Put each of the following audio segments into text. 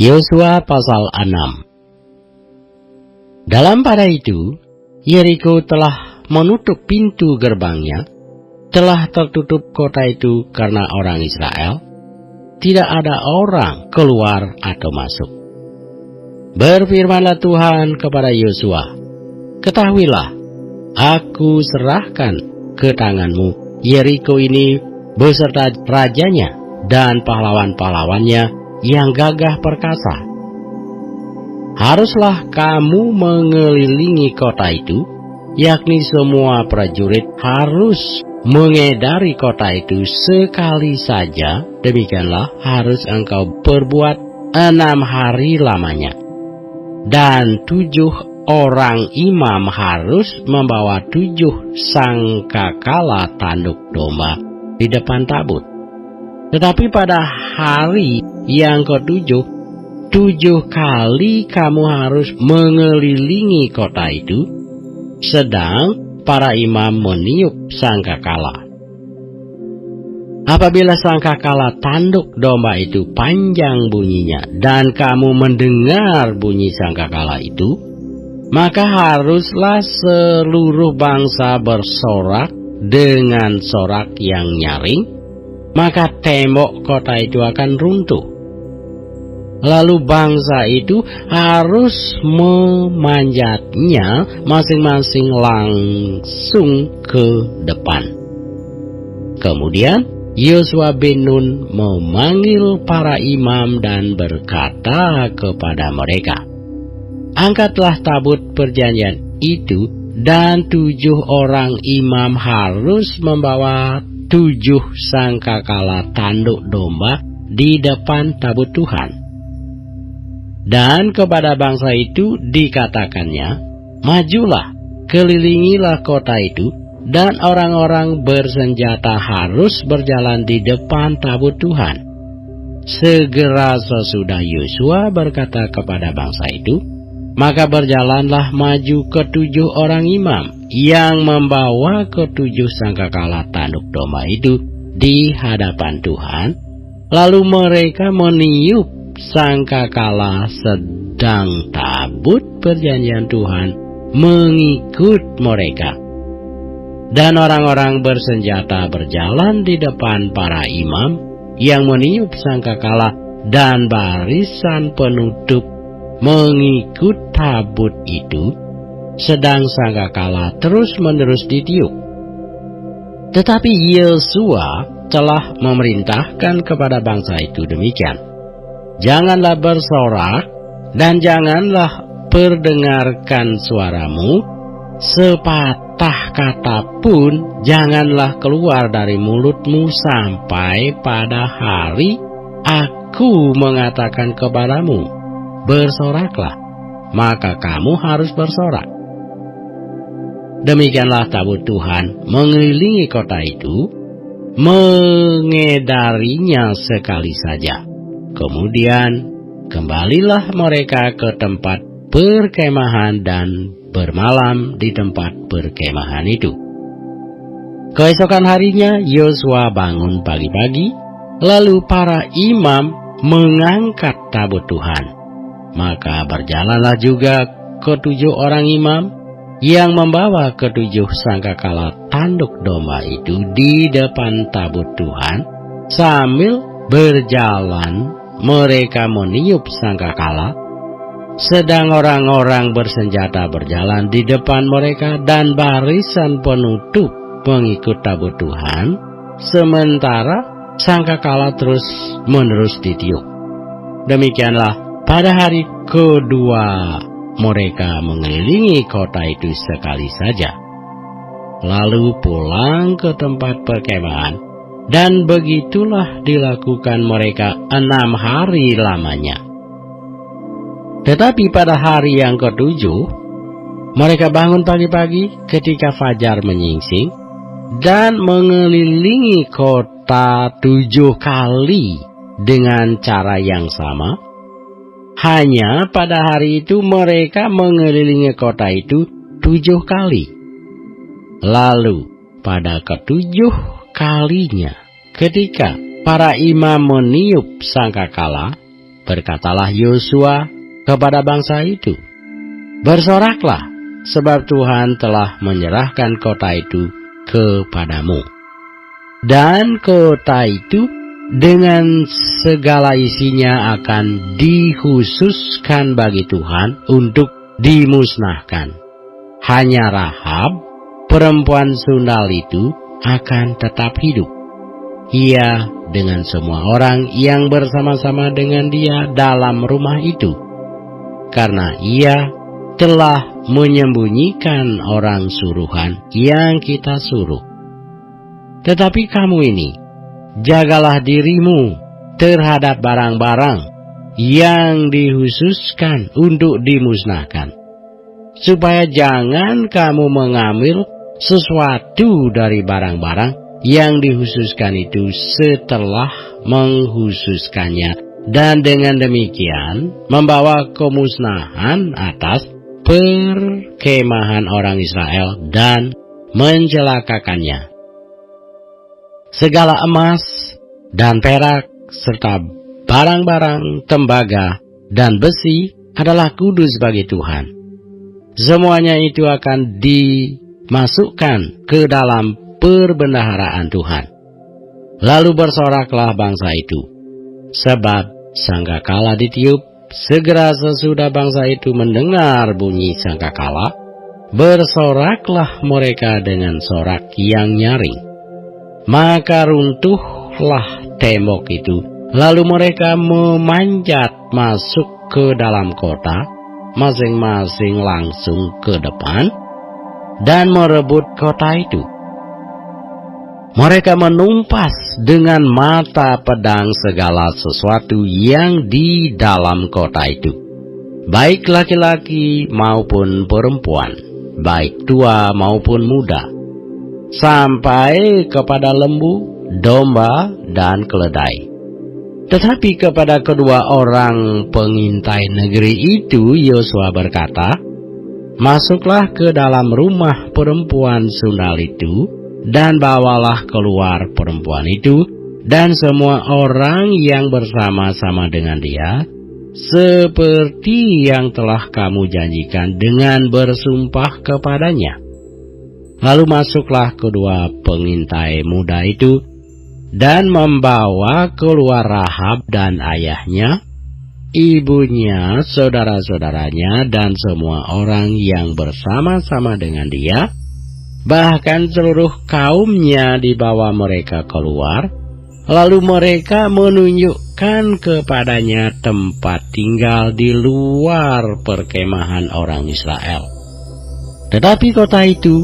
Yosua pasal 6. Dalam pada itu, Yeriko telah menutup pintu gerbangnya, telah tertutup kota itu karena orang Israel, tidak ada orang keluar atau masuk. Berfirmanlah Tuhan kepada Yosua, ketahuilah, aku serahkan ke tanganmu Yeriko ini beserta rajanya dan pahlawan-pahlawannya yang gagah perkasa. Haruslah kamu mengelilingi kota itu, yakni semua prajurit harus mengedari kota itu sekali saja. Demikianlah harus engkau perbuat 6 hari lamanya. Dan 7 orang imam harus membawa 7 sangkakala tanduk domba di depan tabut. Tetapi pada hari yang ke-7, 7 kali kamu harus mengelilingi kota itu, sedang para imam meniup sangkakala. Apabila sangkakala tanduk domba itu panjang bunyinya, dan kamu mendengar bunyi sangkakala itu, maka haruslah seluruh bangsa bersorak dengan sorak yang nyaring, maka tembok kota itu akan runtuh. Lalu bangsa itu harus memanjatnya masing-masing langsung ke depan. Kemudian Yosua bin Nun memanggil para imam dan berkata kepada mereka, angkatlah tabut perjanjian itu, dan 7 orang imam harus membawa 7 sangkakala tanduk domba di depan tabut Tuhan. Dan kepada bangsa itu dikatakannya, majulah, kelilingilah kota itu, dan orang-orang bersenjata harus berjalan di depan tabut Tuhan. Segera sesudah Yosua berkata kepada bangsa itu, maka berjalanlah maju ke-7 orang imam yang membawa ke-7 sangkakala tanduk domba itu di hadapan Tuhan. Lalu mereka meniup sangkakala, sedang tabut perjanjian Tuhan mengikut mereka. Dan orang-orang bersenjata berjalan di depan para imam yang meniup sangkakala, dan barisan penutup mengikut tabut itu, sedang sangkakala terus-menerus ditiup. Tetapi Yosua telah memerintahkan kepada bangsa itu demikian, janganlah bersorak dan janganlah perdengarkan suaramu, sepatah kata pun janganlah keluar dari mulutmu sampai pada hari aku mengatakan kepadamu, bersoraklah, maka kamu harus bersorak. Demikianlah tabut Tuhan mengelilingi kota itu, mengedarinya sekali saja. Kemudian kembalilah mereka ke tempat perkemahan dan bermalam di tempat perkemahan itu. Keesokan harinya Yosua bangun pagi-pagi, lalu para imam mengangkat tabut Tuhan. Maka berjalanlah juga ke-7 orang imam yang membawa ke-7 sangkakala tanduk domba itu di depan tabut Tuhan. Sambil berjalan mereka meniup sangkakala, sedang orang-orang bersenjata berjalan di depan mereka, dan barisan penutup mengikut tabut Tuhan, sementara sangkakala terus-menerus ditiup. Demikianlah pada hari kedua mereka mengelilingi kota itu sekali saja, lalu pulang ke tempat perkemahan, dan begitulah dilakukan mereka 6 hari lamanya. Tetapi pada hari yang ke-7 mereka bangun pagi-pagi ketika fajar menyingsing, dan mengelilingi kota 7 kali dengan cara yang sama. Hanya pada hari itu mereka mengelilingi kota itu 7 kali. Lalu pada ke-7 kalinya, ketika para imam meniup sangkakala, berkatalah Yosua kepada bangsa itu, "Bersoraklah, sebab Tuhan telah menyerahkan kota itu kepadamu. Dan kota itu dengan segala isinya akan dikhususkan bagi Tuhan untuk dimusnahkan. Hanya Rahab, perempuan sundal itu, akan tetap hidup. Ia dengan semua orang yang bersama-sama dengan dia dalam rumah itu, karena ia telah menyembunyikan orang suruhan yang kita suruh. Tetapi kamu ini, jagalah dirimu terhadap barang-barang yang dikhususkan untuk dimusnahkan, supaya jangan kamu mengambil sesuatu dari barang-barang yang dikhususkan itu setelah menghususkannya, dan dengan demikian membawa kemusnahan atas perkemahan orang Israel dan mencelakakannya. Segala emas dan perak serta barang-barang tembaga dan besi adalah kudus bagi Tuhan. Semuanya itu akan dimasukkan ke dalam perbendaharaan Tuhan. Lalu bersoraklah bangsa itu, sebab sangkakala ditiup. Segera sesudah bangsa itu mendengar bunyi sangkakala, bersoraklah mereka dengan sorak yang nyaring. Maka runtuhlah tembok itu, lalu mereka memanjat masuk ke dalam kota, masing-masing langsung ke depan, dan merebut kota itu. Mereka menumpas dengan mata pedang segala sesuatu yang di dalam kota itu, baik laki-laki maupun perempuan, baik tua maupun muda, sampai kepada lembu, domba, dan keledai. Tetapi kepada kedua orang pengintai negeri itu Yosua berkata, "Masuklah ke dalam rumah perempuan sundal itu, dan bawalah keluar perempuan itu dan semua orang yang bersama-sama dengan dia, seperti yang telah kamu janjikan dengan bersumpah kepadanya." Lalu masuklah kedua pengintai muda itu dan membawa keluar Rahab dan ayahnya, ibunya, saudara-saudaranya, dan semua orang yang bersama-sama dengan dia. Bahkan seluruh kaumnya dibawa mereka keluar, lalu mereka menunjukkan kepadanya tempat tinggal di luar perkemahan orang Israel. Tetapi kota itu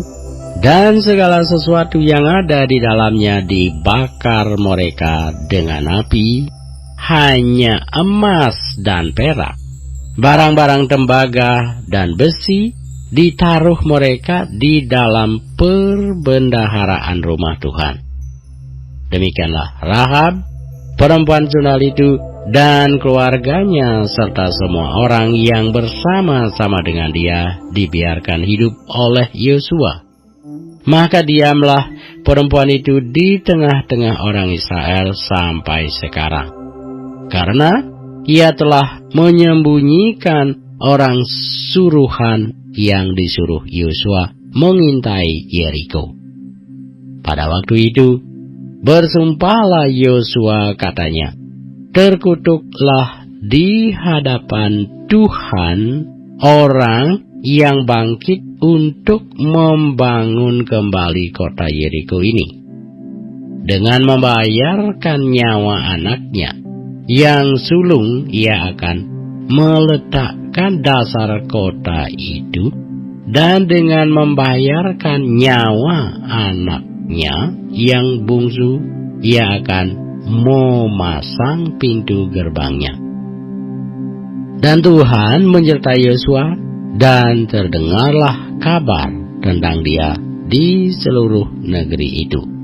dan segala sesuatu yang ada di dalamnya dibakar mereka dengan api, hanya emas dan perak, barang-barang tembaga dan besi, ditaruh mereka di dalam perbendaharaan rumah Tuhan. Demikianlah Rahab, perempuan sundal itu, dan keluarganya serta semua orang yang bersama-sama dengan dia dibiarkan hidup oleh Yosua. Maka diamlah perempuan itu di tengah-tengah orang Israel sampai sekarang, karena ia telah menyembunyikan orang suruhan yang disuruh Yosua mengintai Yeriko. Pada waktu itu bersumpahlah Yosua, katanya, "Terkutuklah di hadapan Tuhan orang yang bangkit untuk membangun kembali kota Yeriko ini, dengan membayarkan nyawa anaknya yang sulung. Ia akan meletakkan dasar kota itu, dan dengan membayarkan nyawa anaknya yang bungsu, ia akan memasang pintu gerbangnya." Dan Tuhan menyertai Yosua, dan terdengarlah kabar tentang dia di seluruh negeri itu.